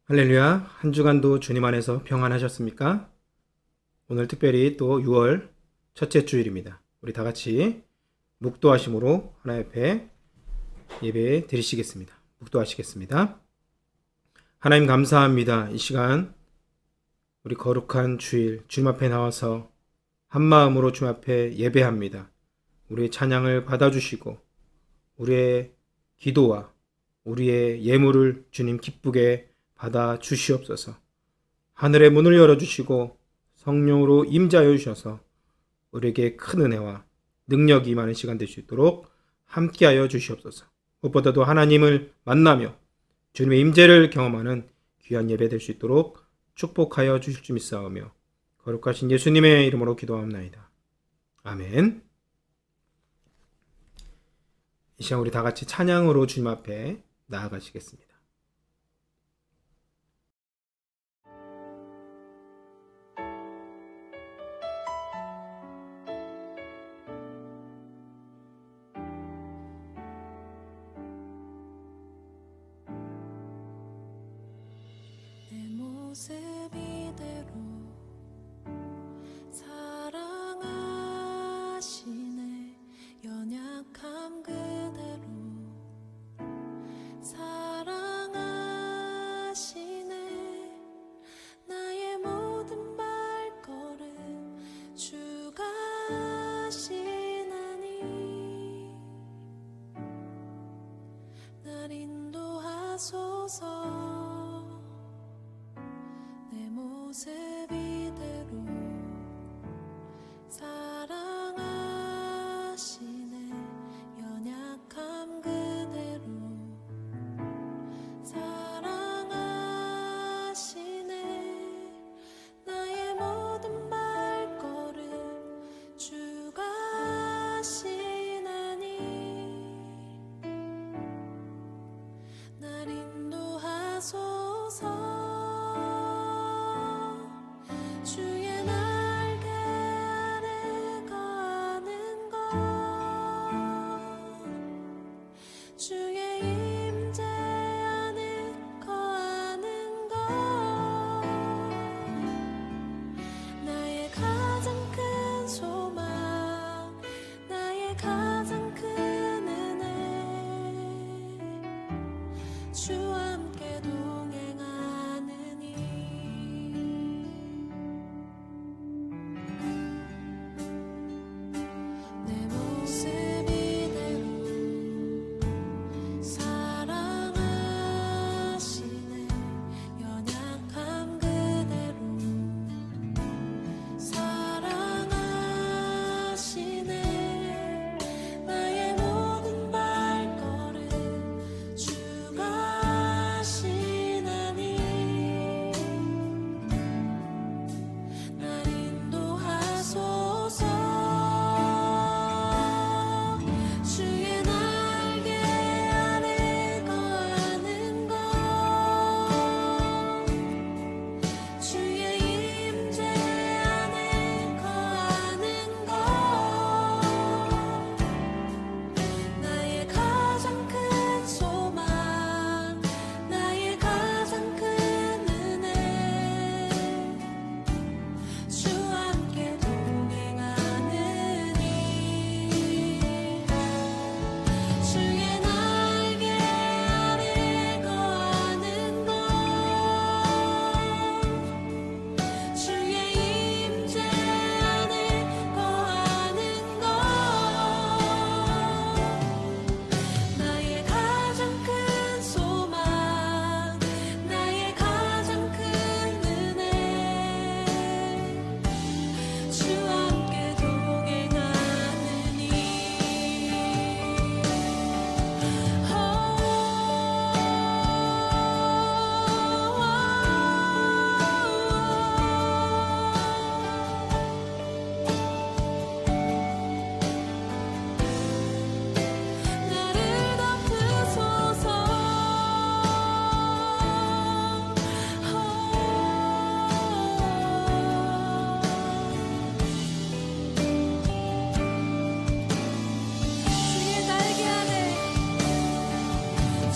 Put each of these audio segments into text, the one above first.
할렐루야, 한 주간도 주님 안에서 평안하셨습니까? 오늘 특별히 또 6월 첫째 주일입니다. 우리 다 같이 묵도하심으로 하나님 앞에 예배 드리시겠습니다. 묵도하시겠습니다. 하나님 감사합니다. 이 시간 우리 거룩한 주일 주님 앞에 나와서 한 마음으로 주님 앞에 예배합니다. 우리의 찬양을 받아주시고 우리의 기도와 우리의 예물을 주님 기쁘게 받아 주시옵소서. 하늘의 문을 열어주시고 성령으로 임자여 주셔서 우리에게 큰 은혜와 능력이 임하는 시간 될 수 있도록 함께하여 주시옵소서. 무엇보다도 하나님을 만나며 주님의 임재를 경험하는 귀한 예배 될 수 있도록 축복하여 주실 줄 믿사오며 거룩하신 예수님의 이름으로 기도합나이다. 아멘. 이 시간 우리 다 같이 찬양으로 주님 앞에 나아가시겠습니다. 모습 이대로 사랑하시네. 연약함 그대로 사랑하시네. 나의 모든 발걸음 주가 하시나니 날 인도하소서. 모습 이대로 사랑하시네. 연약함 그대로 사랑하시네. 나의 모든 발걸음 주가 하시나니 날 인도하소서. 주의 날개 아래 거하는 것, 주의 임재 안에 거하는 것, 나의 가장 큰 소망, 나의 가장 큰 은혜, 주와 함께 동행하느니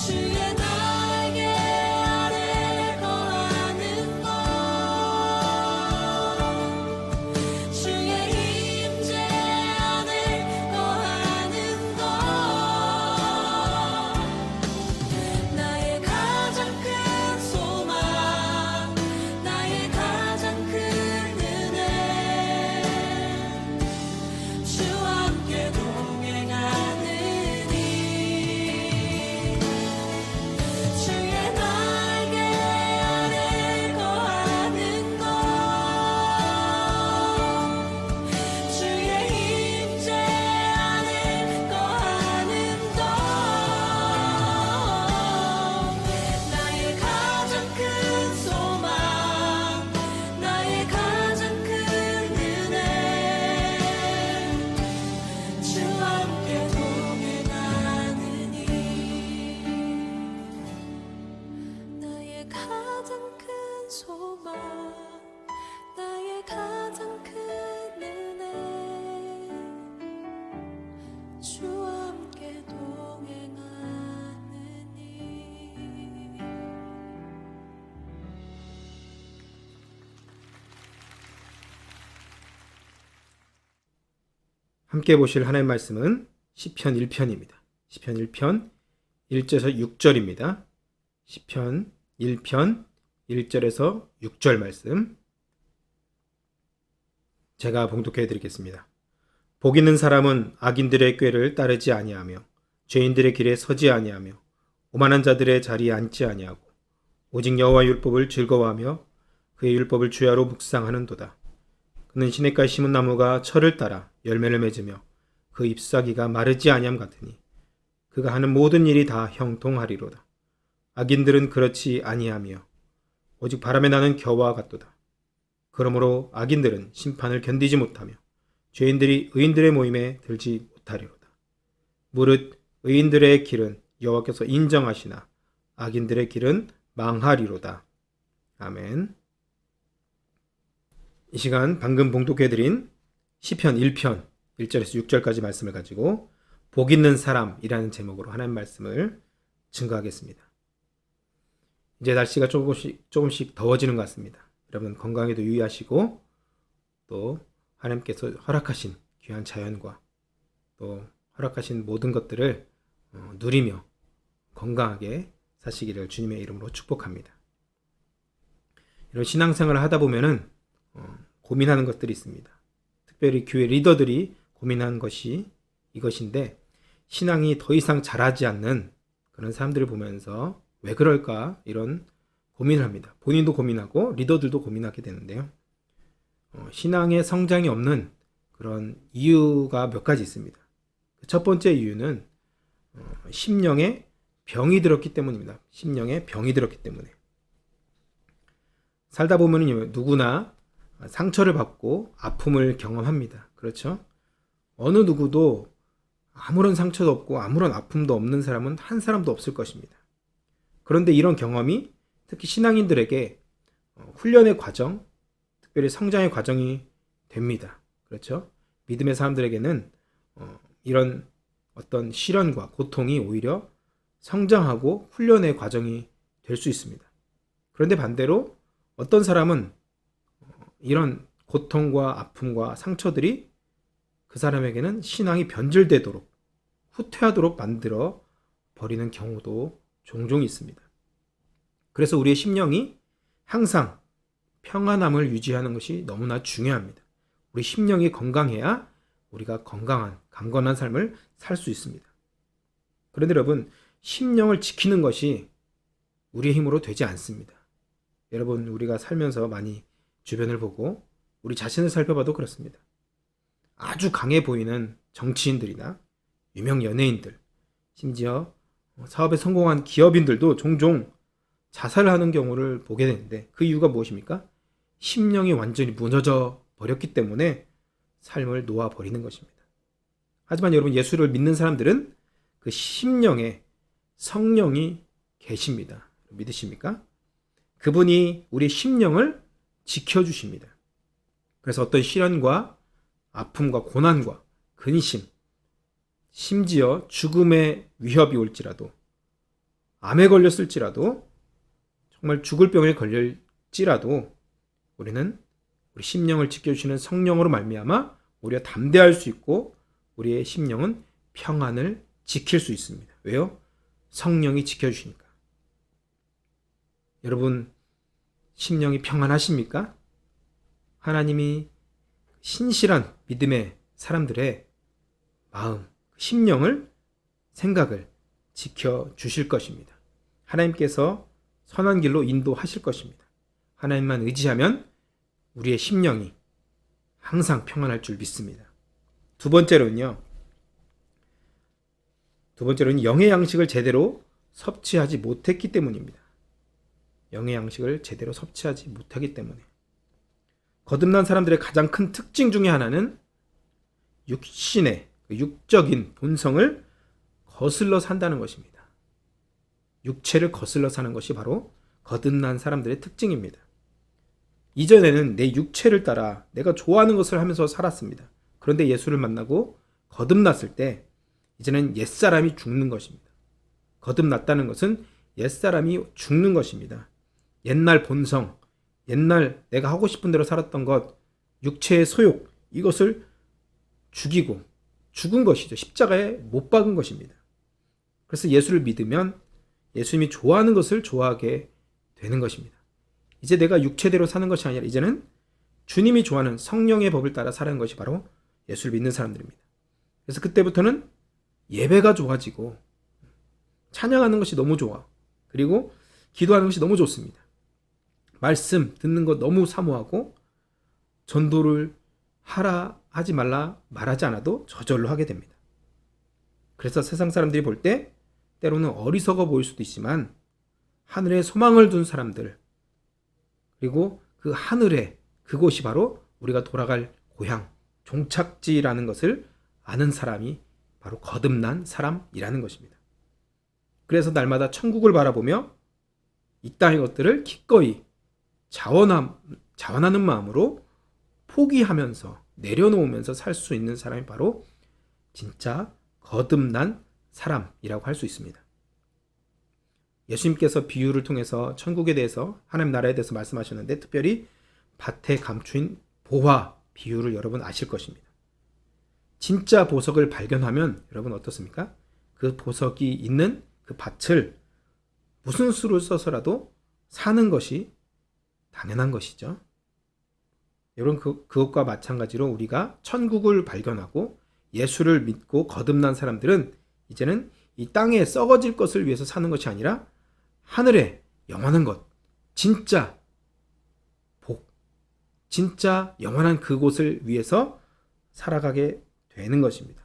주의 날개 아래 거 함께 보실 하나님의 말씀은 시편 1편입니다. 시편 1편 1절에서 6절입니다. 시편 1편 1절에서 6절 말씀 제가 봉독해 드리겠습니다. 복 있는 사람은 악인들의 꾀를 따르지 아니하며 죄인들의 길에 서지 아니하며 오만한 자들의 자리에 앉지 아니하고 오직 여호와 율법을 즐거워하며 그의 율법을 주야로 묵상하는도다. 그는 시냇가에 심은 나무가 철을 따라 열매를 맺으며 그 잎사귀가 마르지 아니함 같으니 그가 하는 모든 일이 다 형통하리로다. 악인들은 그렇지 아니하며 오직 바람에 나는 겨와 같도다. 그러므로 악인들은 심판을 견디지 못하며 죄인들이 의인들의 모임에 들지 못하리로다. 무릇 의인들의 길은 여호와께서 인정하시나 악인들의 길은 망하리로다. 아멘. 이 시간 방금 봉독해드린 시편 1편 1절에서 6절까지 말씀을 가지고 복 있는 사람이라는 제목으로 하나님 말씀을 증거하겠습니다. 이제 날씨가 조금씩 더워지는 것 같습니다. 여러분 건강에도 유의하시고 또 하나님께서 허락하신 귀한 자연과 또 허락하신 모든 것들을 누리며 건강하게 사시기를 주님의 이름으로 축복합니다. 이런 신앙생활을 하다 보면은 고민하는 것들이 있습니다. 특별히 교회 리더들이 고민하는 것이 이것인데 신앙이 더 이상 자라지 않는 그런 사람들을 보면서 왜 그럴까 이런 고민을 합니다. 본인도 고민하고 리더들도 고민하게 되는데요. 신앙의 성장이 없는 그런 이유가 몇 가지 있습니다. 첫 번째 이유는 심령에 병이 들었기 때문입니다. 심령에 병이 들었기 때문에 살다 보면 누구나 상처를 받고 아픔을 경험합니다. 그렇죠? 어느 누구도 아무런 상처도 없고 아무런 아픔도 없는 사람은 한 사람도 없을 것입니다. 그런데 이런 경험이 특히 신앙인들에게 훈련의 과정, 특별히 성장의 과정이 됩니다. 그렇죠? 믿음의 사람들에게는 이런 어떤 시련과 고통이 오히려 성장하고 훈련의 과정이 될 수 있습니다. 그런데 반대로 어떤 사람은 이런 고통과 아픔과 상처들이 그 사람에게는 신앙이 변질되도록 후퇴하도록 만들어 버리는 경우도 종종 있습니다. 그래서 우리의 심령이 항상 평안함을 유지하는 것이 너무나 중요합니다. 우리 심령이 건강해야 우리가 건강한 강건한 삶을 살 수 있습니다. 그런데 여러분 심령을 지키는 것이 우리의 힘으로 되지 않습니다. 여러분 우리가 살면서 많이 주변을 보고 우리 자신을 살펴봐도 그렇습니다. 아주 강해 보이는 정치인들이나 유명 연예인들, 심지어 사업에 성공한 기업인들도 종종 자살을 하는 경우를 보게 되는데 그 이유가 무엇입니까? 심령이 완전히 무너져 버렸기 때문에 삶을 놓아버리는 것입니다. 하지만 여러분 예수를 믿는 사람들은 그 심령에 성령이 계십니다. 믿으십니까? 그분이 우리 심령을 지켜주십니다. 그래서 어떤 시련과 아픔과 고난과 근심, 심지어 죽음의 위협이 올지라도 암에 걸렸을지라도 정말 죽을 병에 걸릴지라도 우리는 우리 심령을 지켜주시는 성령으로 말미암아 우리가 담대할 수 있고 우리의 심령은 평안을 지킬 수 있습니다. 왜요? 성령이 지켜주시니까. 여러분 심령이 평안하십니까? 하나님이 신실한 믿음의 사람들의 마음, 심령을, 생각을 지켜주실 것입니다. 하나님께서 선한 길로 인도하실 것입니다. 하나님만 의지하면 우리의 심령이 항상 평안할 줄 믿습니다. 두 번째로는 영의 양식을 제대로 섭취하지 못했기 때문입니다. 영의 양식을 제대로 섭취하지 못하기 때문에. 거듭난 사람들의 가장 큰 특징 중에 하나는 육신의 육적인 본성을 거슬러 산다는 것입니다. 육체를 거슬러 사는 것이 바로 거듭난 사람들의 특징입니다. 이전에는 내 육체를 따라 내가 좋아하는 것을 하면서 살았습니다. 그런데 예수를 만나고 거듭났을 때 이제는 옛사람이 죽는 것입니다. 거듭났다는 것은 옛사람이 죽는 것입니다. 옛날 본성, 옛날 내가 하고 싶은 대로 살았던 것, 육체의 소욕, 이것을 죽이고 죽은 것이죠. 십자가에 못 박은 것입니다. 그래서 예수를 믿으면 예수님이 좋아하는 것을 좋아하게 되는 것입니다. 이제 내가 육체대로 사는 것이 아니라 이제는 주님이 좋아하는 성령의 법을 따라 사는 것이 바로 예수를 믿는 사람들입니다. 그래서 그때부터는 예배가 좋아지고 찬양하는 것이 너무 좋아. 그리고 기도하는 것이 너무 좋습니다. 말씀 듣는 것 너무 사모하고 전도를 하지 말라 말하지 않아도 저절로 하게 됩니다. 그래서 세상 사람들이 볼 때 때로는 어리석어 보일 수도 있지만 하늘에 소망을 둔 사람들, 그리고 그 하늘에 그곳이 바로 우리가 돌아갈 고향, 종착지라는 것을 아는 사람이 바로 거듭난 사람이라는 것입니다. 그래서 날마다 천국을 바라보며 이 땅의 것들을 기꺼이 자원하는 마음으로 포기하면서 내려놓으면서 살 수 있는 사람이 바로 진짜 거듭난 사람이라고 할 수 있습니다. 예수님께서 비유를 통해서 천국에 대해서 하나님 나라에 대해서 말씀하셨는데 특별히 밭에 감추인 보화 비유를 여러분 아실 것입니다. 진짜 보석을 발견하면 여러분 어떻습니까? 그 보석이 있는 그 밭을 무슨 수를 써서라도 사는 것이 당연한 것이죠. 여러분 그것과 마찬가지로 우리가 천국을 발견하고 예수를 믿고 거듭난 사람들은 이제는 이 땅에 썩어질 것을 위해서 사는 것이 아니라 하늘에 영원한 것, 진짜 복, 진짜 영원한 그곳을 위해서 살아가게 되는 것입니다.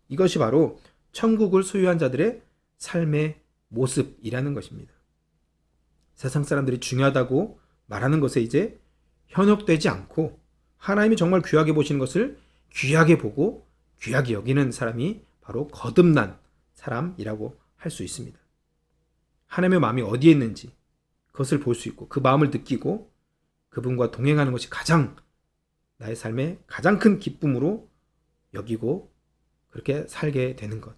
이것이 바로 천국을 소유한 자들의 삶의 모습이라는 것입니다. 세상 사람들이 중요하다고 말하는 것에 이제 현혹되지 않고 하나님이 정말 귀하게 보시는 것을 귀하게 보고 귀하게 여기는 사람이 바로 거듭난 사람이라고 할 수 있습니다. 하나님의 마음이 어디에 있는지 그것을 볼 수 있고 그 마음을 느끼고 그분과 동행하는 것이 가장 나의 삶의 가장 큰 기쁨으로 여기고 그렇게 살게 되는 것.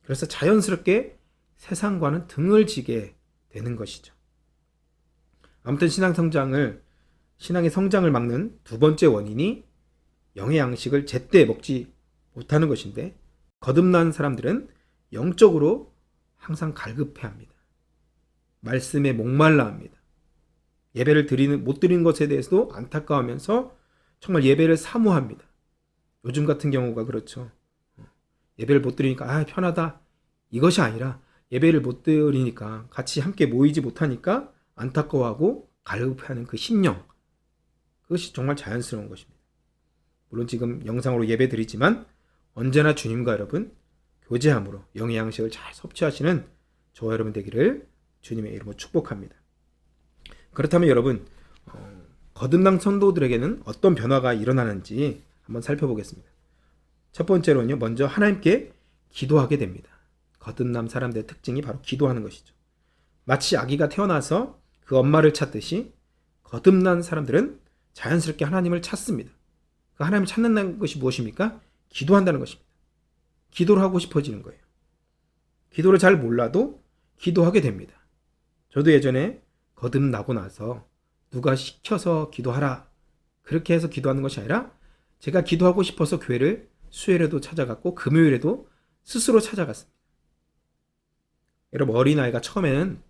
그래서 자연스럽게 세상과는 등을 지게 되는 것이죠. 아무튼 신앙의 성장을 막는 두 번째 원인이 영의 양식을 제때 먹지 못하는 것인데 거듭난 사람들은 영적으로 항상 갈급해합니다. 말씀에 목말라 합니다. 예배를 못 드리는 것에 대해서도 안타까워하면서 정말 예배를 사모합니다. 요즘 같은 경우가 그렇죠. 예배를 못 드리니까 편하다. 이것이 아니라 예배를 못 드리니까 같이 함께 모이지 못하니까 안타까워하고 갈급해하는 그 심령. 그것이 정말 자연스러운 것입니다. 물론 지금 영상으로 예배 드리지만 언제나 주님과 여러분 교제함으로 영의 양식을 잘 섭취하시는 저와 여러분 되기를 주님의 이름으로 축복합니다. 그렇다면 여러분 거듭난 성도들에게는 어떤 변화가 일어나는지 한번 살펴보겠습니다. 첫 번째로는요, 먼저 하나님께 기도하게 됩니다. 거듭난 사람들의 특징이 바로 기도하는 것이죠. 마치 아기가 태어나서 그 엄마를 찾듯이 거듭난 사람들은 자연스럽게 하나님을 찾습니다. 그 하나님을 찾는다는 것이 무엇입니까? 기도한다는 것입니다. 기도를 하고 싶어지는 거예요. 기도를 잘 몰라도 기도하게 됩니다. 저도 예전에 거듭나고 나서 누가 시켜서 기도하라 그렇게 해서 기도하는 것이 아니라 제가 기도하고 싶어서 교회를 수요일에도 찾아갔고 금요일에도 스스로 찾아갔습니다. 여러분 어린아이가 처음에는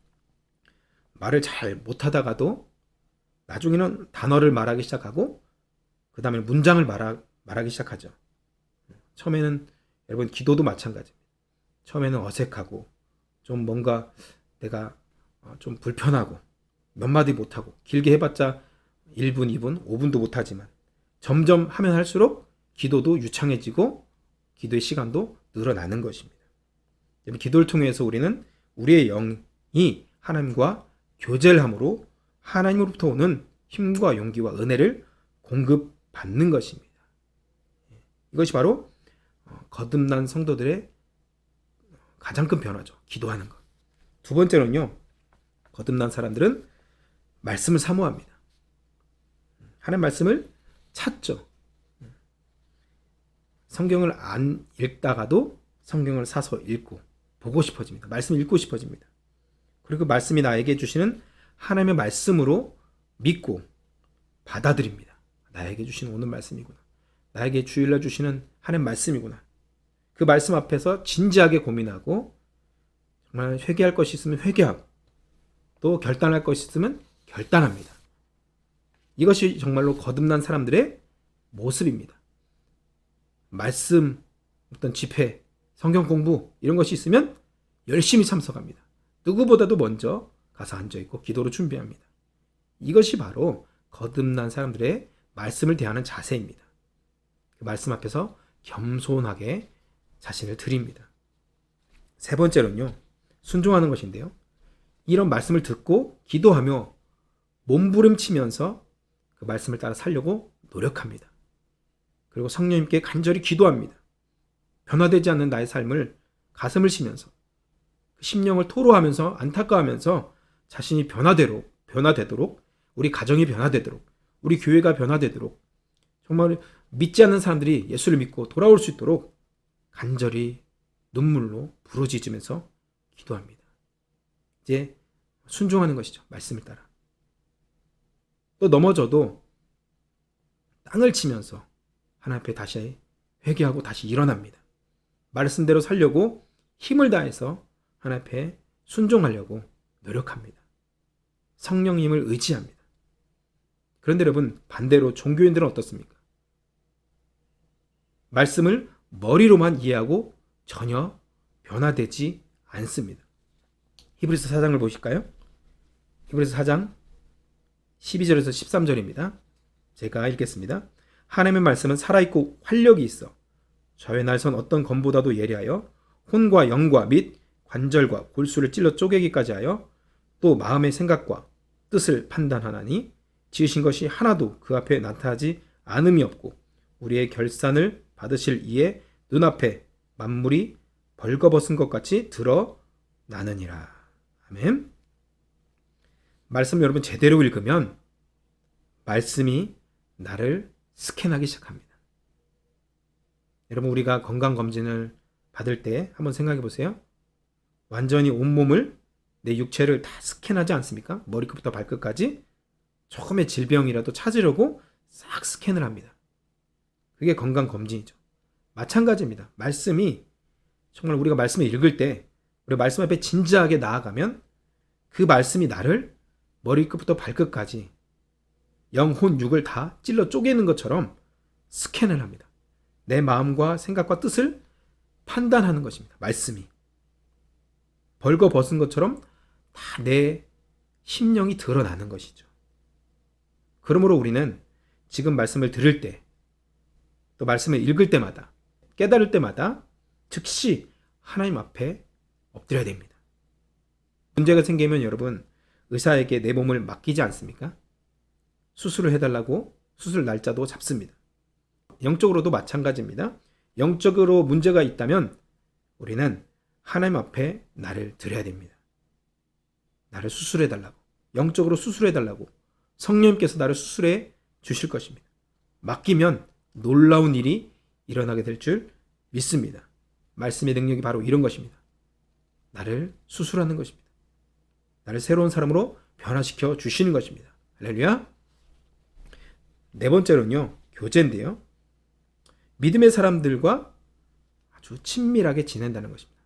말을 잘 못하다가도 나중에는 단어를 말하기 시작하고 그 다음에 문장을 말하기 시작하죠. 처음에는 여러분 기도도 마찬가지입니다. 처음에는 어색하고 좀 뭔가 내가 좀 불편하고 몇 마디 못하고 길게 해봤자 1분, 2분, 5분도 못하지만 점점 하면 할수록 기도도 유창해지고 기도의 시간도 늘어나는 것입니다. 기도를 통해서 우리는 우리의 영이 하나님과 교제를 함으로 하나님으로부터 오는 힘과 용기와 은혜를 공급받는 것입니다. 이것이 바로 거듭난 성도들의 가장 큰 변화죠. 기도하는 것. 두 번째는요, 거듭난 사람들은 말씀을 사모합니다. 하나님 말씀을 찾죠. 성경을 안 읽다가도 성경을 사서 읽고 보고 싶어집니다. 말씀을 읽고 싶어집니다. 그리고 그 말씀이 나에게 주시는 하나님의 말씀으로 믿고 받아들입니다. 나에게 주시는 오늘 말씀이구나. 나에게 주일날 주시는 하나님 말씀이구나. 그 말씀 앞에서 진지하게 고민하고 정말 회개할 것이 있으면 회개하고 또 결단할 것이 있으면 결단합니다. 이것이 정말로 거듭난 사람들의 모습입니다. 말씀, 어떤 집회, 성경 공부 이런 것이 있으면 열심히 참석합니다. 누구보다도 먼저 가서 앉아있고 기도로 준비합니다. 이것이 바로 거듭난 사람들의 말씀을 대하는 자세입니다. 그 말씀 앞에서 겸손하게 자신을 드립니다. 세 번째로는요, 순종하는 것인데요. 이런 말씀을 듣고 기도하며 몸부림치면서 그 말씀을 따라 살려고 노력합니다. 그리고 성령님께 간절히 기도합니다. 변화되지 않는 나의 삶을 가슴을 치면서 그 심령을 토로하면서 안타까워하면서 자신이 변화되도록 우리 가정이 변화되도록 우리 교회가 변화되도록 정말 믿지 않는 사람들이 예수를 믿고 돌아올 수 있도록 간절히 눈물로 부르짖으면서 기도합니다. 이제 순종하는 것이죠. 말씀을 따라. 또 넘어져도 땅을 치면서 하나님 앞에 다시 회개하고 다시 일어납니다. 말씀대로 살려고 힘을 다해서 하나님 앞에 순종하려고 노력합니다. 성령님을 의지합니다. 그런데 여러분, 반대로 종교인들은 어떻습니까? 말씀을 머리로만 이해하고 전혀 변화되지 않습니다. 히브리서 4장을 보실까요? 히브리서 4장 12절에서 13절입니다. 제가 읽겠습니다. 하나님의 말씀은 살아있고 활력이 있어 저의 날선 어떤 검보다도 예리하여 혼과 영과 및 관절과 골수를 찔러 쪼개기까지 하여 또 마음의 생각과 뜻을 판단하나니 지으신 것이 하나도 그 앞에 나타나지 않음이 없고 우리의 결산을 받으실 이에 눈앞에 만물이 벌거벗은 것 같이 드러나느니라. 아멘. 말씀 여러분 제대로 읽으면 말씀이 나를 스캔하기 시작합니다. 여러분, 우리가 건강검진을 받을 때 한번 생각해 보세요. 완전히 온몸을, 내 육체를 다 스캔하지 않습니까? 머리끝부터 발끝까지 조금의 질병이라도 찾으려고 싹 스캔을 합니다. 그게 건강검진이죠. 마찬가지입니다. 말씀이 정말 우리가 말씀을 읽을 때 우리 말씀 앞에 진지하게 나아가면 그 말씀이 나를 머리끝부터 발끝까지 영, 혼, 육을 다 찔러 쪼개는 것처럼 스캔을 합니다. 내 마음과 생각과 뜻을 판단하는 것입니다. 말씀이 벌거벗은 것처럼 다 내 심령이 드러나는 것이죠. 그러므로 우리는 지금 말씀을 들을 때, 또 말씀을 읽을 때마다, 깨달을 때마다 즉시 하나님 앞에 엎드려야 됩니다. 문제가 생기면 여러분, 의사에게 내 몸을 맡기지 않습니까? 수술을 해달라고 수술 날짜도 잡습니다. 영적으로도 마찬가지입니다. 영적으로 문제가 있다면 우리는 하나님 앞에 나를 드려야 됩니다. 나를 수술해달라고, 영적으로 수술해달라고 성령님께서 나를 수술해 주실 것입니다. 맡기면 놀라운 일이 일어나게 될 줄 믿습니다. 말씀의 능력이 바로 이런 것입니다. 나를 수술하는 것입니다. 나를 새로운 사람으로 변화시켜 주시는 것입니다. 할렐루야. 네 번째로는요, 교제인데요. 믿음의 사람들과 아주 친밀하게 지낸다는 것입니다.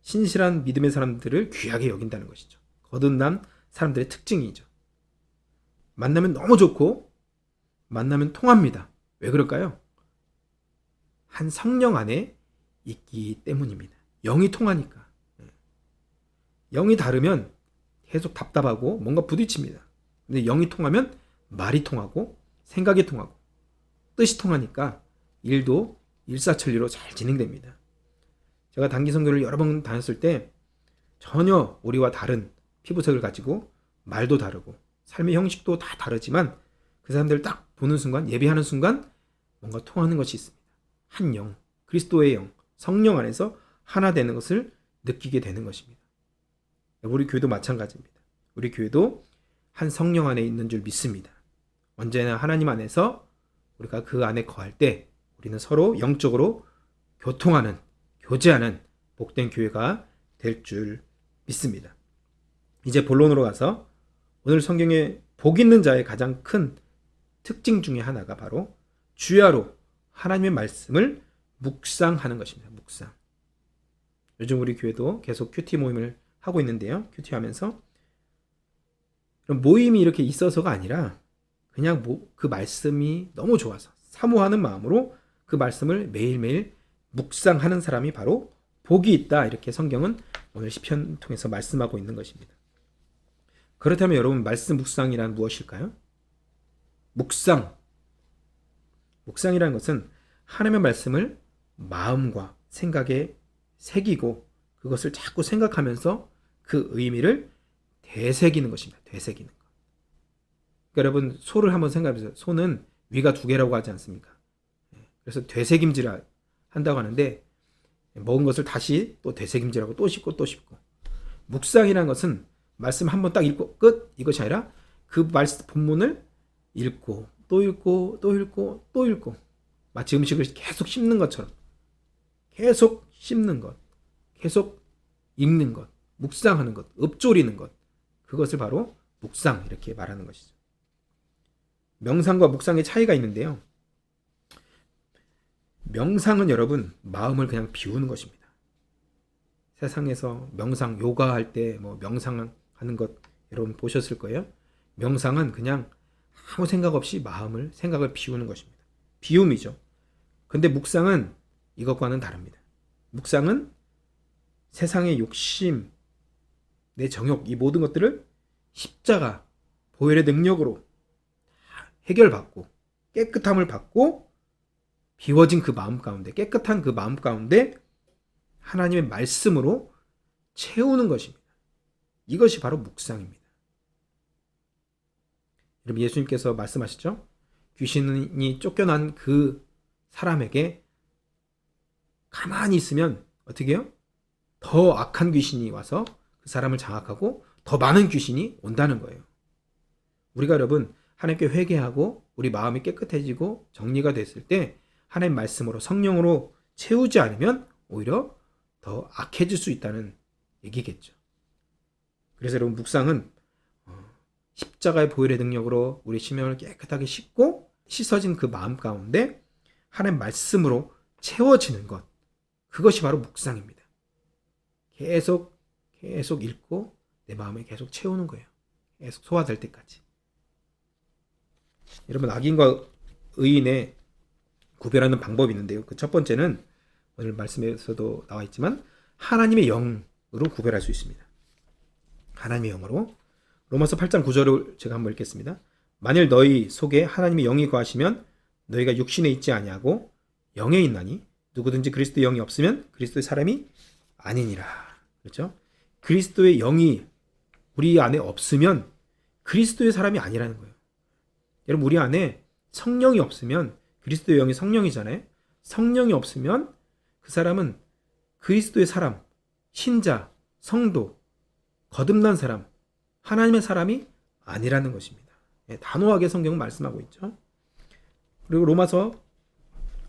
신실한 믿음의 사람들을 귀하게 여긴다는 것이죠. 거듭난 사람들의 특징이죠. 만나면 너무 좋고 만나면 통합니다. 왜 그럴까요? 한 성령 안에 있기 때문입니다. 영이 통하니까. 영이 다르면 계속 답답하고 뭔가 부딪힙니다. 근데 영이 통하면 말이 통하고 생각이 통하고 뜻이 통하니까 일도 일사천리로 잘 진행됩니다. 제가 단기 선교를 여러 번 다녔을 때 전혀 우리와 다른 피부색을 가지고 말도 다르고 삶의 형식도 다 다르지만 그 사람들을 딱 보는 순간, 예배하는 순간 뭔가 통하는 것이 있습니다. 한 영, 그리스도의 영, 성령 안에서 하나 되는 것을 느끼게 되는 것입니다. 우리 교회도 마찬가지입니다. 우리 교회도 한 성령 안에 있는 줄 믿습니다. 언제나 하나님 안에서 우리가 그 안에 거할 때 우리는 서로 영적으로 교통하는, 교제하는 복된 교회가 될 줄 믿습니다. 이제 본론으로 가서 오늘 성경에 복 있는 자의 가장 큰 특징 중에 하나가 바로 주야로 하나님의 말씀을 묵상하는 것입니다. 묵상. 요즘 우리 교회도 계속 큐티 모임을 하고 있는데요. 큐티 하면서 그럼 모임이 이렇게 있어서가 아니라 그냥 그 말씀이 너무 좋아서 사모하는 마음으로 그 말씀을 매일매일 묵상하는 사람이 바로 복이 있다. 이렇게 성경은 오늘 시편 통해서 말씀하고 있는 것입니다. 그렇다면 여러분, 말씀 묵상이란 무엇일까요? 묵상이라는 것은 하나님의 말씀을 마음과 생각에 새기고 그것을 자꾸 생각하면서 그 의미를 되새기는 것입니다. 되새기는 것. 그러니까 여러분, 소를 한번 생각해보세요. 소는 위가 두 개라고 하지 않습니까? 그래서 되새김질 한다고 하는데 먹은 것을 다시 또 되새김질하고 또 씹고 또 씹고. 묵상이라는 것은 말씀 한번 딱 읽고 끝, 이것이 아니라 그 말씀 본문을 읽고 또 읽고 또 읽고 또 읽고, 마치 음식을 계속 씹는 것처럼 계속 씹는 것, 계속 읽는 것, 묵상하는 것, 읊조리는 것, 그것을 바로 묵상, 이렇게 말하는 것이죠. 명상과 묵상의 차이가 있는데요. 명상은 여러분, 마음을 그냥 비우는 것입니다. 세상에서 명상, 요가할 때 명상하는 것 여러분 보셨을 거예요. 명상은 그냥 아무 생각 없이 생각을 비우는 것입니다. 비움이죠. 근데 묵상은 이것과는 다릅니다. 묵상은 세상의 욕심, 내 정욕, 이 모든 것들을 십자가, 보혈의 능력으로 해결받고 깨끗함을 받고 비워진 그 마음 가운데, 깨끗한 그 마음 가운데 하나님의 말씀으로 채우는 것입니다. 이것이 바로 묵상입니다. 여러분, 예수님께서 말씀하시죠? 귀신이 쫓겨난 그 사람에게 가만히 있으면 어떻게 해요? 더 악한 귀신이 와서 그 사람을 장악하고 더 많은 귀신이 온다는 거예요. 우리가 여러분, 하나님께 회개하고 우리 마음이 깨끗해지고 정리가 됐을 때 하나님 말씀으로, 성령으로 채우지 않으면 오히려 더 악해질 수 있다는 얘기겠죠. 그래서 여러분, 묵상은 십자가의 보혈의 능력으로 우리 심령을 깨끗하게 씻고 씻어진 그 마음 가운데 하나님 말씀으로 채워지는 것, 그것이 바로 묵상입니다. 계속 읽고 내 마음에 계속 채우는 거예요. 계속 소화될 때까지. 여러분, 악인과 의인의 구별하는 방법이 있는데요. 그 첫 번째는 오늘 말씀에서도 나와 있지만 하나님의 영으로 구별할 수 있습니다. 하나님의 영으로. 로마서 8장 9절을 제가 한번 읽겠습니다. 만일 너희 속에 하나님의 영이 거하시면 너희가 육신에 있지 아니하고 영에 있나니 누구든지 그리스도의 영이 없으면 그리스도의 사람이 아니니라. 그렇죠? 그리스도의 영이 우리 안에 없으면 그리스도의 사람이 아니라는 거예요. 여러분, 우리 안에 성령이 없으면, 그리스도의 영이 성령이잖아요. 성령이 없으면 그 사람은 그리스도의 사람, 신자, 성도, 거듭난 사람, 하나님의 사람이 아니라는 것입니다. 단호하게 성경은 말씀하고 있죠. 그리고 로마서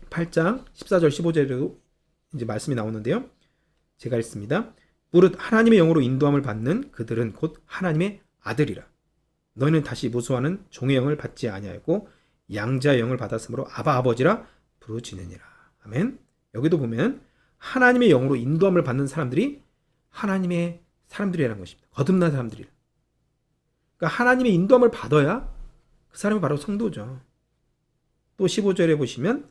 8장 14절 15절에도 이제 말씀이 나오는데요. 제가 읽습니다. 무릇 하나님의 영으로 인도함을 받는 그들은 곧 하나님의 아들이라. 너희는 다시 무수하는 종의 영을 받지 아니하고 양자의 영을 받았으므로 아바 아버지라 부르짖느니라. 아멘. 여기도 보면 하나님의 영으로 인도함을 받는 사람들이 하나님의 사람들이라는 것입니다. 거듭난 사람들이. 그러니까 하나님의 인도함을 받아야 그 사람이 바로 성도죠. 또 15절에 보시면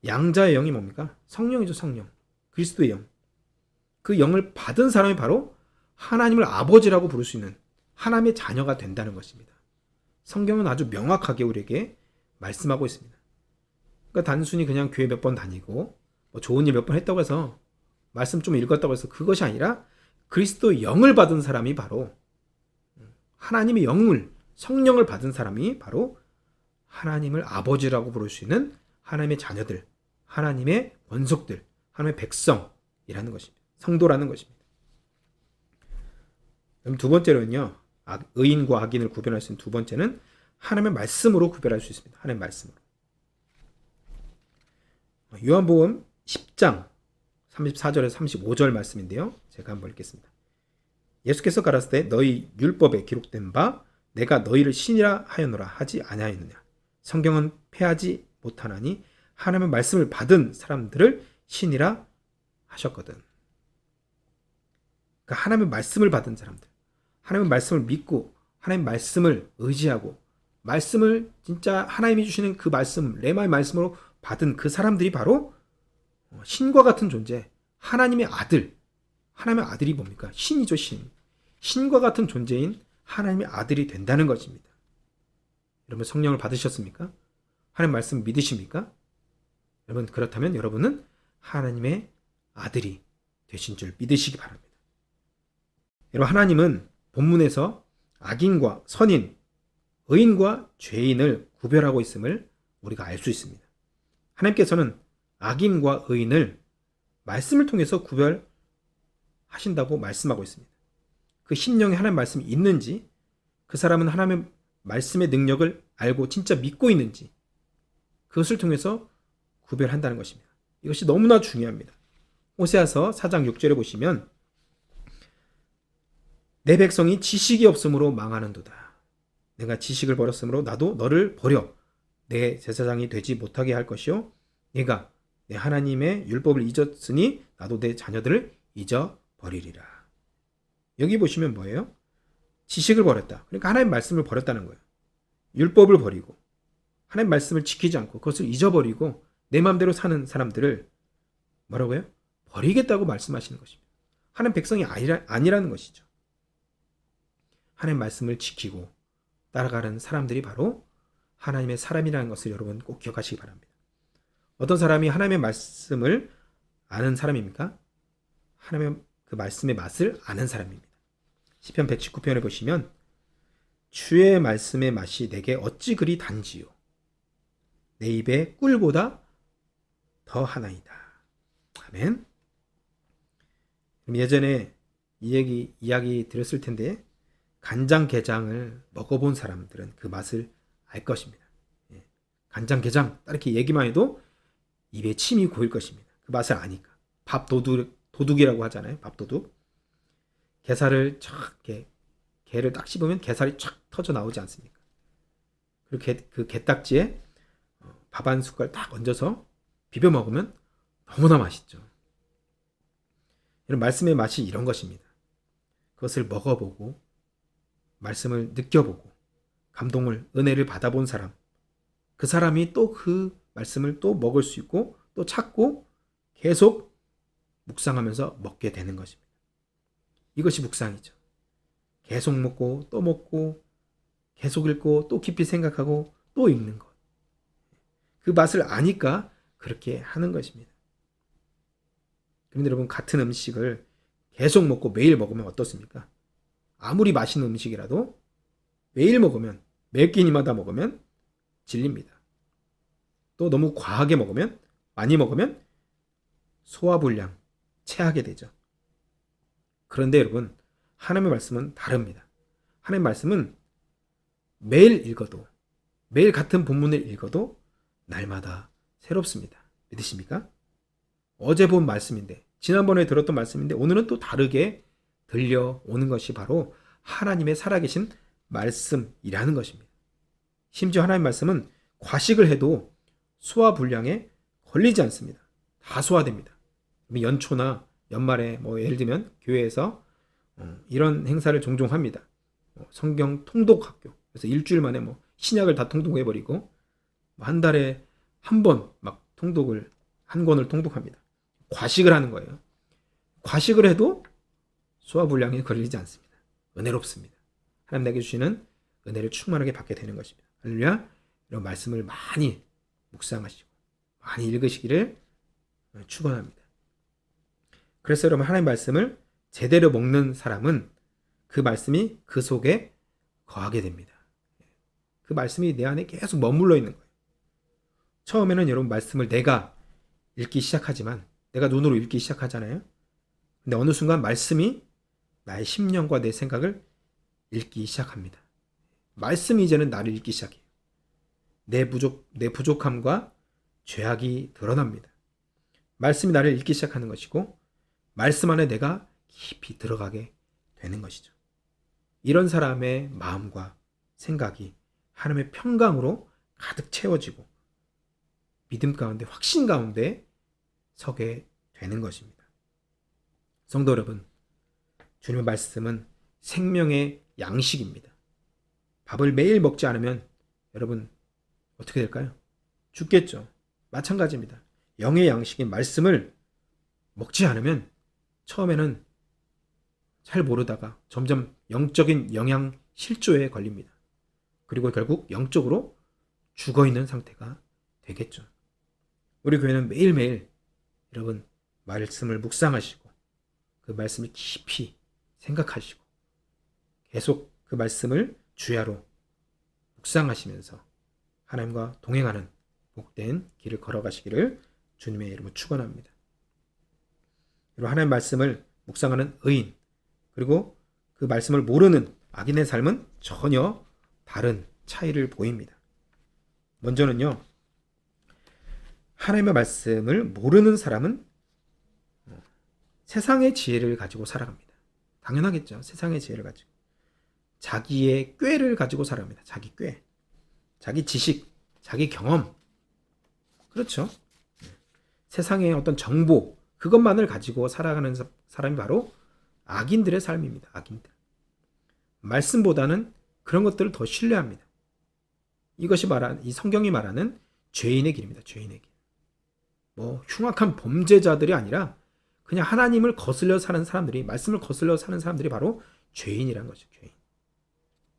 양자의 영이 뭡니까? 성령이죠, 성령. 그리스도의 영. 그 영을 받은 사람이 바로 하나님을 아버지라고 부를 수 있는 하나님의 자녀가 된다는 것입니다. 성경은 아주 명확하게 우리에게 말씀하고 있습니다. 그러니까 단순히 그냥 교회 몇 번 다니고 좋은 일 몇 번 했다고 해서 말씀 좀 읽었다고 해서 그것이 아니라 그리스도의 영을 받은 사람이 바로, 하나님의 영을, 성령을 받은 사람이 바로 하나님을 아버지라고 부를 수 있는 하나님의 자녀들, 하나님의 권속들, 하나님의 백성이라는 것입니다. 성도라는 것입니다. 그럼 두 번째로는요, 의인과 악인을 구별할 수 있는 두 번째는 하나님의 말씀으로 구별할 수 있습니다. 하나님의 말씀으로. 요한복음 10장 34절에서 35절 말씀인데요. 제가 한번 읽겠습니다. 예수께서 가라사대 너희 율법에 기록된 바 내가 너희를 신이라 하였노라 하지 아니하였느냐. 성경은 패하지 못하나니 하나님의 말씀을 받은 사람들을 신이라 하셨거든. 그러니까 하나님의 말씀을 받은 사람들, 하나님의 말씀을 믿고 하나님의 말씀을 의지하고 말씀을 진짜 하나님이 주시는 그 말씀, 레마의 말씀으로 받은 그 사람들이 바로 신과 같은 존재, 하나님의 아들. 하나님의 아들이 뭡니까? 신이죠, 신. 신과 같은 존재인 하나님의 아들이 된다는 것입니다. 여러분 성령을 받으셨습니까? 하나님 말씀 믿으십니까? 여러분 그렇다면 여러분은 하나님의 아들이 되신 줄 믿으시기 바랍니다. 여러분 하나님은 본문에서 악인과 선인, 의인과 죄인을 구별하고 있음을 우리가 알 수 있습니다. 하나님께서는 악인과 의인을 말씀을 통해서 구별하신다고 말씀하고 있습니다. 그 심령에 하나님 말씀이 있는지, 그 사람은 하나님의 말씀의 능력을 알고 진짜 믿고 있는지, 그것을 통해서 구별한다는 것입니다. 이것이 너무나 중요합니다. 호세아서 4장 6절에 보시면 내 백성이 지식이 없으므로 망하는도다. 내가 지식을 버렸으므로 나도 너를 버려 내 제사장이 되지 못하게 할 것이요 내가 내 하나님의 율법을 잊었으니 나도 내 자녀들을 잊어버리리라. 여기 보시면 뭐예요? 지식을 버렸다. 그러니까 하나님 말씀을 버렸다는 거예요. 율법을 버리고 하나님 말씀을 지키지 않고 그것을 잊어버리고 내 마음대로 사는 사람들을 뭐라고요? 버리겠다고 말씀하시는 것입니다. 하나님 백성이 아니라는 것이죠. 하나님 말씀을 지키고 따라가는 사람들이 바로 하나님의 사람이라는 것을 여러분 꼭 기억하시기 바랍니다. 어떤 사람이 하나님의 말씀을 아는 사람입니까? 하나님의 그 말씀의 맛을 아는 사람입니다. 시편 119편에 보시면 주의 말씀의 맛이 내게 어찌 그리 단지요 내 입에 꿀보다 더 하나이다. 아멘. 그럼 예전에 이야기 드렸을 텐데 간장게장을 먹어본 사람들은 그 맛을 알 것입니다. 간장게장 이렇게 얘기만 해도 입에 침이 고일 것입니다. 그 맛을 아니까. 도둑이라고 하잖아요. 밥도둑. 게살을 촥 게를 딱 씹으면 게살이 촥 터져 나오지 않습니까? 그리고 그 게딱지에 밥 한 숟갈 딱 얹어서 비벼 먹으면 너무나 맛있죠. 이런 말씀의 맛이 이런 것입니다. 그것을 먹어보고 말씀을 느껴보고 감동을, 은혜를 받아본 사람, 그 사람이 또 그 말씀을 또 먹을 수 있고 또 찾고 계속 묵상하면서 먹게 되는 것입니다. 이것이 묵상이죠. 계속 먹고 계속 읽고 또 깊이 생각하고 또 읽는 것. 그 맛을 아니까 그렇게 하는 것입니다. 그런데 여러분 같은 음식을 계속 먹고 매일 먹으면 어떻습니까? 아무리 맛있는 음식이라도 매일 먹으면 매 끼니마다 먹으면 질립니다. 또 너무 과하게 먹으면 많이 먹으면 소화불량, 체하게 되죠. 그런데 여러분 하나님의 말씀은 다릅니다. 하나님의 말씀은 매일 읽어도 매일 같은 본문을 읽어도 날마다 새롭습니다. 믿으십니까? 어제 본 말씀인데 지난번에 들었던 말씀인데 오늘은 또 다르게 들려오는 것이 바로 하나님의 살아계신 말씀이라는 것입니다. 심지어 하나님의 말씀은 과식을 해도 소화불량에 걸리지 않습니다. 다 소화됩니다. 연초나 연말에 예를 들면 교회에서 이런 행사를 종종 합니다. 성경 통독학교. 그래서 일주일 만에 신약을 다 통독해버리고 한 달에 한 번 막 통독을 한 권을 통독합니다. 과식을 하는 거예요. 과식을 해도 소화불량에 걸리지 않습니다. 은혜롭습니다. 하나님 내게 주시는 은혜를 충만하게 받게 되는 것입니다. 할렐루야. 이런 말씀을 많이 묵상하시고 많이 읽으시기를 축원합니다. 그래서 여러분 하나님 말씀을 제대로 먹는 사람은 그 말씀이 그 속에 거하게 됩니다. 그 말씀이 내 안에 계속 머물러 있는 거예요. 처음에는 여러분 말씀을 내가 읽기 시작하지만 내가 눈으로 읽기 시작하잖아요. 근데 어느 순간 말씀이 나의 심령과 내 생각을 읽기 시작합니다. 말씀이 이제는 나를 읽기 시작해요. 내 부족함과 죄악이 드러납니다. 말씀이 나를 읽기 시작하는 것이고 말씀 안에 내가 깊이 들어가게 되는 것이죠. 이런 사람의 마음과 생각이 하나님의 평강으로 가득 채워지고 믿음 가운데 확신 가운데 서게 되는 것입니다. 성도 여러분, 주님의 말씀은 생명의 양식입니다. 밥을 매일 먹지 않으면 여러분 어떻게 될까요? 죽겠죠. 마찬가지입니다. 영의 양식인 말씀을 먹지 않으면 처음에는 잘 모르다가 점점 영적인 영양 실조에 걸립니다. 그리고 결국 영적으로 죽어있는 상태가 되겠죠. 우리 교회는 매일매일 여러분 말씀을 묵상하시고 그 말씀을 깊이 생각하시고 계속 그 말씀을 주야로 묵상하시면서 하나님과 동행하는 복된 길을 걸어가시기를 주님의 이름으로 축원합니다. 그리고 하나님의 말씀을 묵상하는 의인 그리고 그 말씀을 모르는 악인의 삶은 전혀 다른 차이를 보입니다. 먼저는요, 하나님의 말씀을 모르는 사람은 세상의 지혜를 가지고 살아갑니다. 당연하겠죠. 세상의 지혜를 가지고. 자기의 꾀를 가지고 살아갑니다. 자기 꾀. 자기 지식, 자기 경험. 그렇죠. 세상의 어떤 정보, 그것만을 가지고 살아가는 사람이 바로 악인들의 삶입니다. 악인들. 말씀보다는 그런 것들을 더 신뢰합니다. 이것이 이 성경이 말하는 죄인의 길입니다. 죄인의 길. 흉악한 범죄자들이 아니라 그냥 하나님을 거슬려 사는 사람들이, 말씀을 거슬려 사는 사람들이 바로 죄인이라는 거죠. 죄인.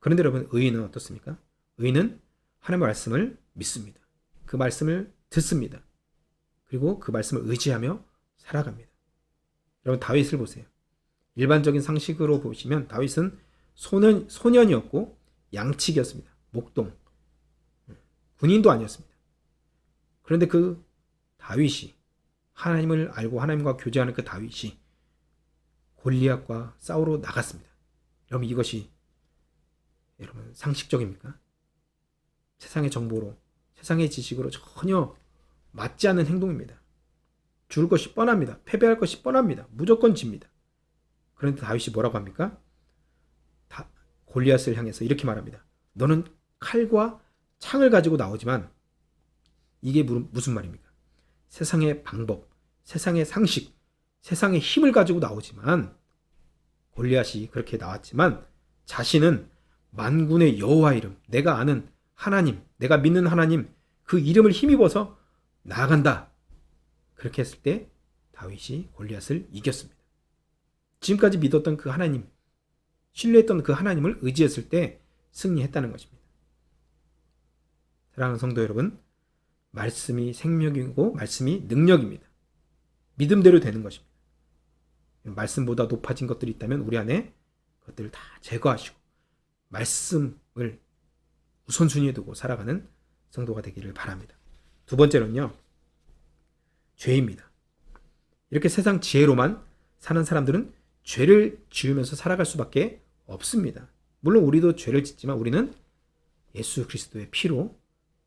그런데 여러분, 의인은 어떻습니까? 의인은 하나님의 말씀을 믿습니다. 그 말씀을 듣습니다. 그리고 그 말씀을 의지하며 살아갑니다. 여러분, 다윗을 보세요. 일반적인 상식으로 보시면 다윗은 소년이었고 양치기였습니다. 목동. 군인도 아니었습니다. 그런데 그 다윗이 하나님을 알고 하나님과 교제하는 그 다윗이 골리앗과 싸우러 나갔습니다. 여러분, 이것이 여러분 상식적입니까? 세상의 정보로, 세상의 지식으로 전혀 맞지 않는 행동입니다. 죽을 것이 뻔합니다. 패배할 것이 뻔합니다. 무조건 집니다. 그런데 다윗이 뭐라고 합니까? 골리앗을 향해서 이렇게 말합니다. 너는 칼과 창을 가지고 나오지만 이게 무슨 말입니까? 세상의 방법, 세상의 상식, 세상의 힘을 가지고 나오지만 골리앗이 그렇게 나왔지만 자신은 만군의 여호와 이름, 내가 아는 하나님, 내가 믿는 하나님 그 이름을 힘입어서 나아간다. 그렇게 했을 때 다윗이 골리앗을 이겼습니다. 지금까지 믿었던 그 하나님, 신뢰했던 그 하나님을 의지했을 때 승리했다는 것입니다. 사랑하는 성도 여러분, 말씀이 생명이고 말씀이 능력입니다. 믿음대로 되는 것입니다. 말씀보다 높아진 것들이 있다면 우리 안에 그것들을 다 제거하시고 말씀을 우선순위에 두고 살아가는 성도가 되기를 바랍니다. 두 번째는요, 죄입니다. 이렇게 세상 지혜로만 사는 사람들은 죄를 지으면서 살아갈 수밖에 없습니다. 물론 우리도 죄를 짓지만 우리는 예수 그리스도의 피로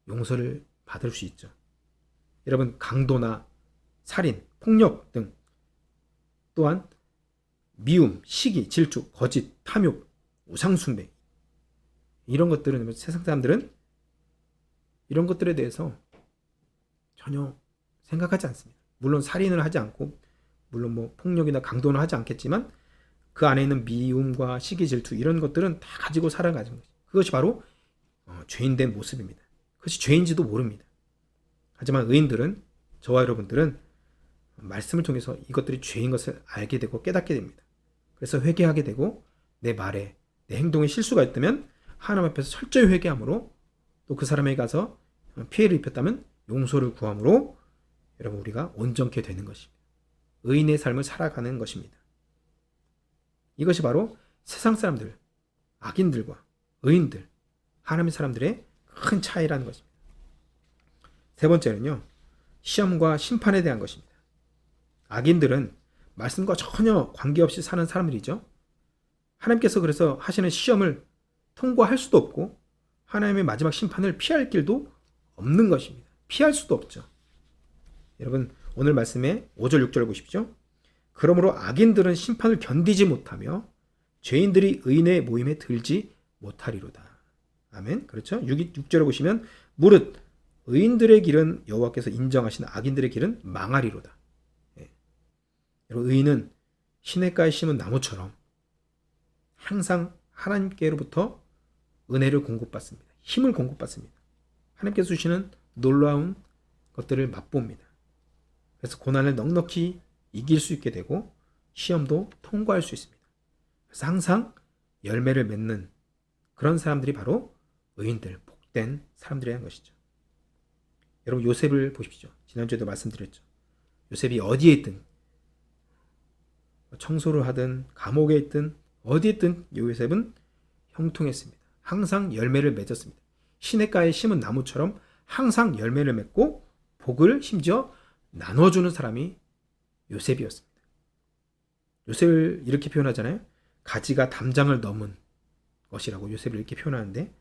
용서를 받을 수 있죠. 여러분, 강도나 살인, 폭력 등 또한 미움, 시기, 질투, 거짓, 탐욕, 우상숭배 이런 것들은 세상 사람들은 이런 것들에 대해서 전혀 생각하지 않습니다. 물론 살인을 하지 않고 물론 폭력이나 강도는 하지 않겠지만 그 안에 있는 미움과 시기, 질투 이런 것들은 다 가지고 살아가는 것이죠. 그것이 바로 죄인된 모습입니다. 그것이 죄인지도 모릅니다. 하지만 의인들은, 저와 여러분들은 말씀을 통해서 이것들이 죄인 것을 알게 되고 깨닫게 됩니다. 그래서 회개하게 되고 내 말에, 내 행동에 실수가 있다면 하나님 앞에서 철저히 회개함으로 또 그 사람에게 가서 피해를 입혔다면 용서를 구함으로 여러분 우리가 온전케 되는 것입니다. 의인의 삶을 살아가는 것입니다. 이것이 바로 세상 사람들, 악인들과 의인들, 하나님의 사람들의 큰 차이라는 것입니다. 세 번째는요, 시험과 심판에 대한 것입니다. 악인들은 말씀과 전혀 관계없이 사는 사람들이죠. 하나님께서 그래서 하시는 시험을 통과할 수도 없고 하나님의 마지막 심판을 피할 길도 없는 것입니다. 피할 수도 없죠. 여러분, 오늘 말씀에 5절 6절 보십시오. 그러므로 악인들은 심판을 견디지 못하며 죄인들이 의인의 모임에 들지 못하리로다. 아멘. 그렇죠? 6절을 보시면 무릇 의인들의 길은 여호와께서 인정하신 악인들의 길은 망하리로다. 여러분, 의인은 시냇가에 심은 나무처럼 항상 하나님께로부터 은혜를 공급받습니다. 힘을 공급받습니다. 하나님께서 주시는 놀라운 것들을 맛봅니다. 그래서 고난을 넉넉히 이길 수 있게 되고 시험도 통과할 수 있습니다. 그래서 항상 열매를 맺는 그런 사람들이 바로 의인들, 복된 사람들이라는 것이죠. 여러분, 요셉을 보십시오. 지난주에도 말씀드렸죠. 요셉이 어디에 있든, 청소를 하든 감옥에 있든 어디에 있든 요셉은 형통했습니다. 항상 열매를 맺었습니다. 시냇가에 심은 나무처럼 항상 열매를 맺고 복을 심지어 나눠주는 사람이 요셉이었습니다. 요셉을 이렇게 표현하잖아요. 가지가 담장을 넘은 것이라고 요셉을 이렇게 표현하는데,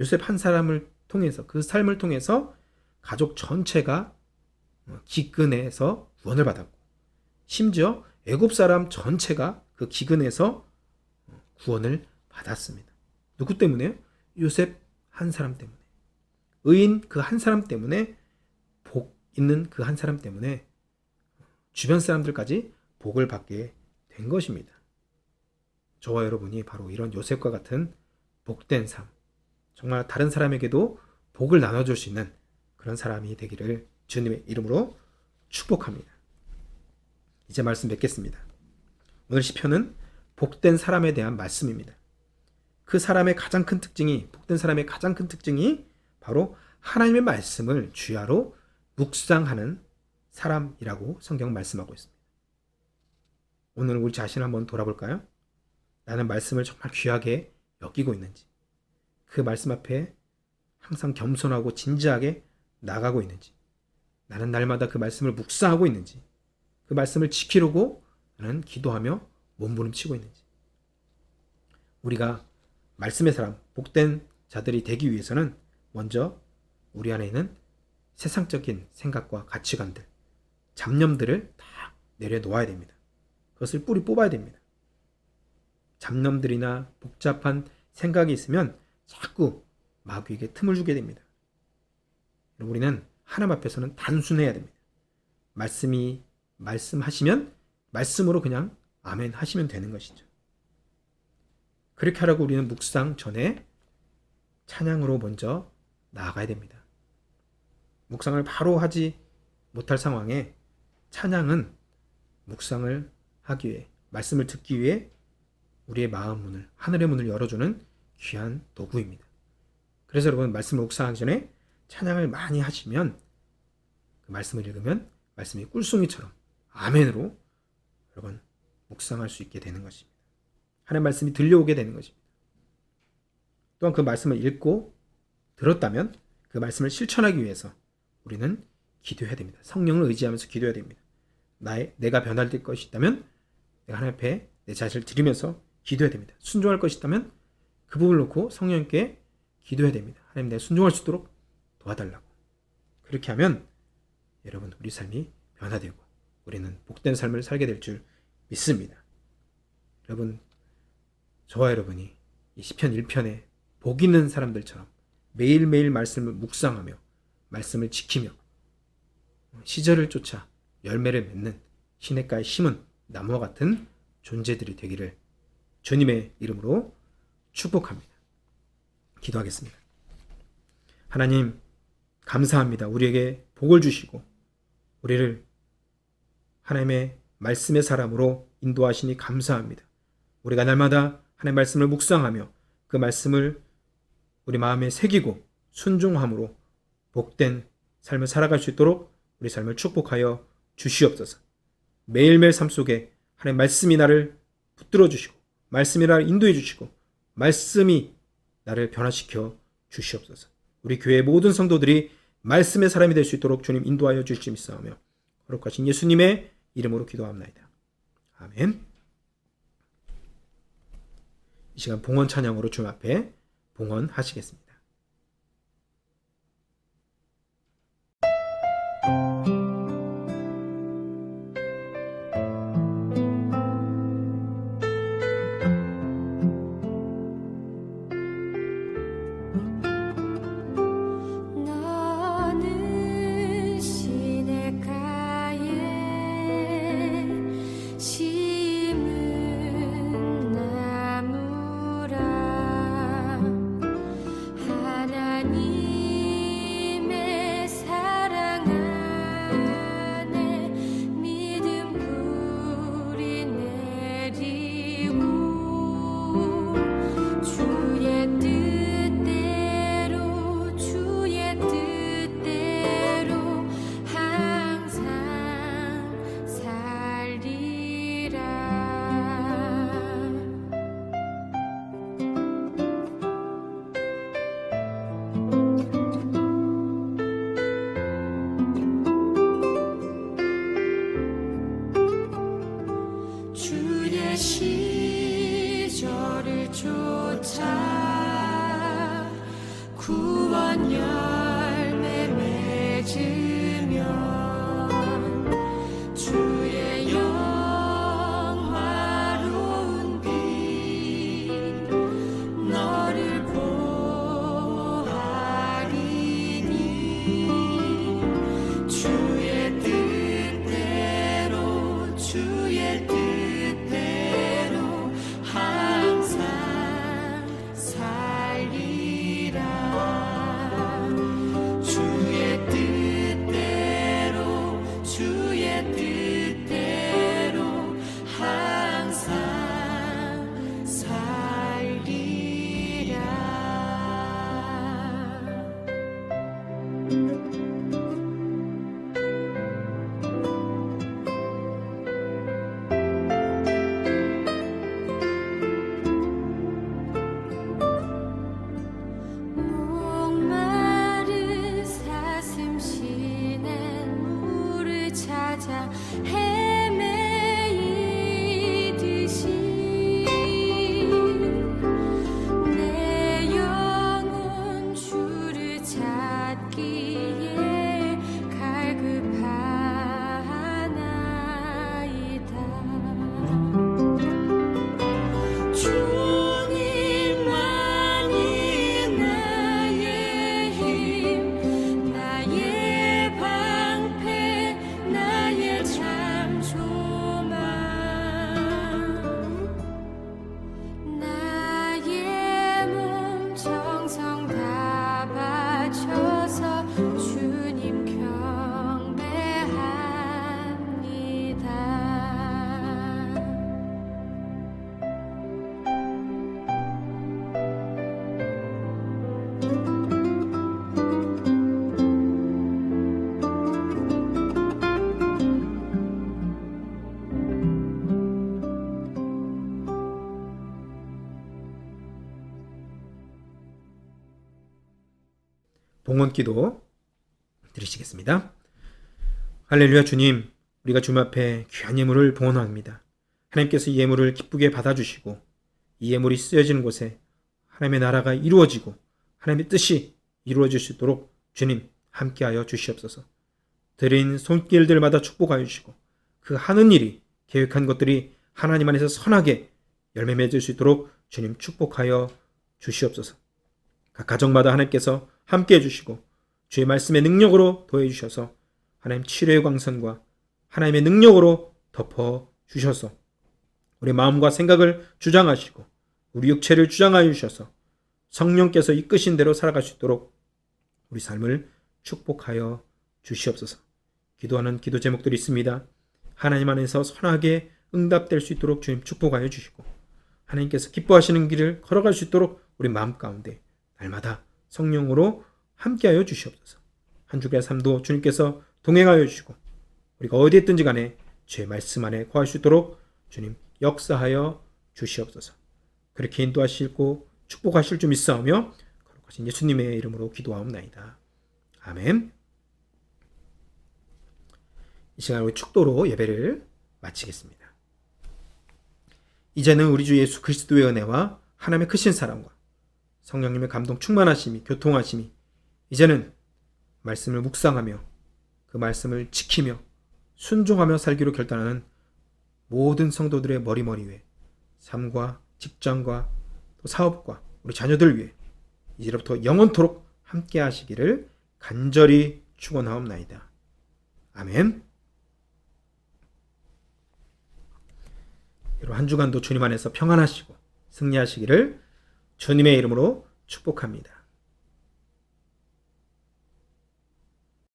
요셉 한 사람을 통해서, 그 삶을 통해서 가족 전체가 기근에서 구원을 받았고, 심지어 애굽 사람 전체가 그 기근에서 구원을 받았습니다. 누구 때문에요? 요셉 한 사람 때문에. 의인 그 한 사람 때문에, 복 있는 그 한 사람 때문에 주변 사람들까지 복을 받게 된 것입니다. 저와 여러분이 바로 이런 요셉과 같은 복된 삶, 정말 다른 사람에게도 복을 나눠줄 수 있는 그런 사람이 되기를 주님의 이름으로 축복합니다. 이제 말씀 맺겠습니다. 오늘 시편은 복된 사람에 대한 말씀입니다. 그 사람의 가장 큰 특징이, 복된 사람의 가장 큰 특징이 바로 하나님의 말씀을 주야로 묵상하는 사람이라고 성경은 말씀하고 있습니다. 오늘 우리 자신을 한번 돌아볼까요? 나는 말씀을 정말 귀하게 여기고 있는지, 그 말씀 앞에 항상 겸손하고 진지하게 나가고 있는지, 나는 날마다 그 말씀을 묵상하고 있는지, 그 말씀을 지키려고 나는 기도하며 몸부림치고 있는지. 우리가 말씀의 사람, 복된 자들이 되기 위해서는 먼저 우리 안에 있는 세상적인 생각과 가치관들, 잡념들을 다 내려놓아야 됩니다. 그것을 뿌리 뽑아야 됩니다. 잡념들이나 복잡한 생각이 있으면 자꾸 마귀에게 틈을 주게 됩니다. 우리는 하나님 앞에서는 단순해야 됩니다. 말씀이 말씀하시면 말씀으로 그냥 아멘 하시면 되는 것이죠. 그렇게 하라고 우리는 묵상 전에 찬양으로 먼저 나아가야 됩니다. 묵상을 바로 하지 못할 상황에 찬양은 묵상을 하기 위해, 말씀을 듣기 위해 우리의 마음 문을, 하늘의 문을 열어주는 귀한 도구입니다. 그래서 여러분, 말씀을 묵상하기 전에 찬양을 많이 하시면, 그 말씀을 읽으면 말씀이 꿀송이처럼 아멘으로 여러분 묵상할 수 있게 되는 것입니다. 하나님의 말씀이 들려오게 되는 것입니다. 또한 그 말씀을 읽고 들었다면 그 말씀을 실천하기 위해서 우리는 기도해야 됩니다. 성령을 의지하면서 기도해야 됩니다. 내가 변화될 것이 있다면 내가 하나님 앞에 내 자신을 드리면서 기도해야 됩니다. 순종할 것이 있다면 그 부분을 놓고 성령님께 기도해야 됩니다. 하나님, 내가 순종할 수 있도록 도와달라고. 그렇게 하면 여러분, 우리 삶이 변화되고 우리는 복된 삶을 살게 될 줄 믿습니다. 여러분, 저와 여러분이 이 시편 1편에 복 있는 사람들처럼 매일매일 말씀을 묵상하며 말씀을 지키며 시절을 쫓아 열매를 맺는 시냇가에 심은 나무와 같은 존재들이 되기를 주님의 이름으로 축복합니다. 기도하겠습니다. 하나님, 감사합니다. 우리에게 복을 주시고 우리를 하나님의 말씀의 사람으로 인도하시니 감사합니다. 우리가 날마다 하나님의 말씀을 묵상하며 그 말씀을 우리 마음에 새기고 순종함으로 복된 삶을 살아갈 수 있도록 우리 삶을 축복하여 주시옵소서. 매일매일 삶 속에 하나님의 말씀이 나를 붙들어 주시고 말씀이 나를 인도해 주시고 말씀이 나를 변화시켜 주시옵소서. 우리 교회의 모든 성도들이 말씀의 사람이 될 수 있도록 주님 인도하여 주실 줄 믿사오며 거룩하신 예수님의 이름으로 기도합나이다. 아멘. 이 시간 봉헌 찬양으로 주님 앞에 봉헌하시겠습니다. 너는 시냇가에 쫓아 구원 열매 맺으면 주의 영화로운 빛 너를 보아리니 주의 뜻대로 주의 뜻대로 항상 살리라 주의 뜻대로 주의 뜻대로 항상 살리라. 목마른 사슴 시낸 물을 찾아 헤매이듯이 내 영혼 주를 찾기에 갈급하나이다. 주님만이 나의 힘 나의 방패 나의 참 소망 나의 몸 정성 다 바쳐서 주님 경배합니다. 봉헌기도 드리시겠습니다. 할렐루야. 주님, 우리가 주님 앞에 귀한 예물을 봉헌합니다. 하나님께서 이 예물을 기쁘게 받아주시고 이 예물이 쓰여지는 곳에 하나님의 나라가 이루어지고 하나님의 뜻이 이루어질 수 있도록 주님 함께하여 주시옵소서. 드린 손길들마다 축복하여 주시고 그 하는 일이 계획한 것들이 하나님 안에서 선하게 열매 맺을 수 있도록 주님 축복하여 주시옵소서. 각 가정마다 하나님께서 함께해 주시고 주의 말씀의 능력으로 도해 주셔서 하나님 치료의 광선과 하나님의 능력으로 덮어 주셔서 우리 마음과 생각을 주장하시고 우리 육체를 주장하여 주셔서 성령께서 이끄신 대로 살아갈 수 있도록 우리 삶을 축복하여 주시옵소서. 기도하는 기도 제목들이 있습니다. 하나님 안에서 선하게 응답될 수 있도록 주님 축복하여 주시고 하나님께서 기뻐하시는 길을 걸어갈 수 있도록 우리 마음 가운데 날마다 성령으로 함께하여 주시옵소서. 한 주간의 삶도 주님께서 동행하여 주시고 우리가 어디에 있든지 간에 주의 말씀 안에 거할 수 있도록 주님 역사하여 주시옵소서. 그렇게 인도하시고 축복하실 줄 믿사오며 거룩하신 예수님의 이름으로 기도하옵나이다. 아멘. 이 시간 우리 축도로 예배를 마치겠습니다. 이제는 우리 주 예수 그리스도의 은혜와 하나님의 크신 사랑과 성령님의 감동 충만하심이 교통하심이 이제는 말씀을 묵상하며 그 말씀을 지키며 순종하며 살기로 결단하는 모든 성도들의 머리머리 위에 삶과 직장과 또 사업과 우리 자녀들 위해 이제부터 영원토록 함께 하시기를 간절히 축원하옵나이다. 아멘. 여러분 한 주간도 주님 안에서 평안하시고 승리하시기를 주님의 이름으로 축복합니다.